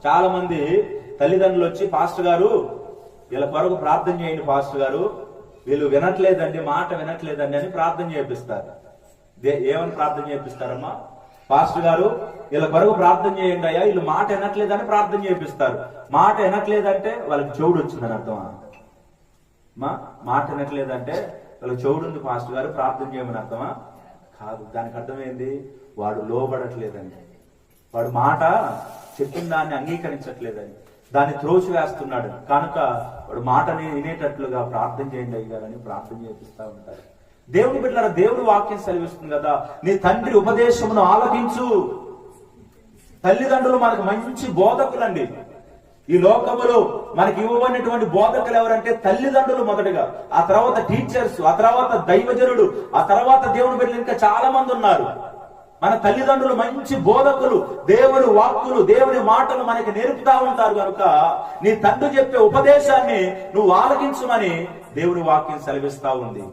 చాలా మంది తల్లిదండ్రులు వచ్చి, పాస్టర్ గారు వీళ్ళ కొరకు ప్రార్థన చేయండి పాస్టర్ గారు, వీళ్ళు వినట్లేదండి, మాట వినట్లేదండి అని ప్రార్థన చేపిస్తారు. ఏమని ప్రార్థన చేపిస్తారమ్మా? పాస్టర్ గారు వీళ్ళ కొరకు ప్రార్థన చేయండి అయ్యా, వీళ్ళు మాట వినట్లేదని ప్రార్థన చేపిస్తారు. మాట వినట్లేదంటే వాళ్ళకి చెవుడు వచ్చిందని అర్థమా? మాట వినట్లేదంటే వాళ్ళకి చెవుడు ఉంది పాస్టర్ గారు, ప్రార్థన చేయమని అర్థమా? కాదు. దానికి అర్థమైంది, వాడు లోబడట్లేదని, వాడు మాట చెప్పిన దాన్ని అంగీకరించట్లేదని, దాన్ని త్రోసి వేస్తున్నాడు. కనుక వాడు మాటని వినేటట్లుగా ప్రార్థన చేయండి అయ్యారని ప్రార్థన చేపిస్తా ఉంటారు. దేవుని బిడ్డలారా, దేవుడి వాక్యం సెలవిస్తుంది కదా, నీ తండ్రి ఉపదేశమును ఆలకించు. తల్లిదండ్రులు మనకు మంచి బోధకులండి. ఈ లోకములో మనకి ఇవ్వబడినటువంటి బోధకులు ఎవరంటే తల్లిదండ్రులు మొదటగా, ఆ తర్వాత టీచర్స్, ఆ తర్వాత దైవజనుడు, ఆ తర్వాత దేవుని బిడ్డలు ఇంకా చాలా మంది ఉన్నారు. మన తల్లిదండ్రులు మంచి బోధకులు, దేవుని వాక్కులు, దేవుని మాటలు మనకి నేర్పుతా ఉంటారు. కనుక నీ తండ్రి చెప్పే ఉపదేశాన్ని నువ్వు ఆలకించమని దేవుని వాక్యం సెలవిస్తా ఉంది.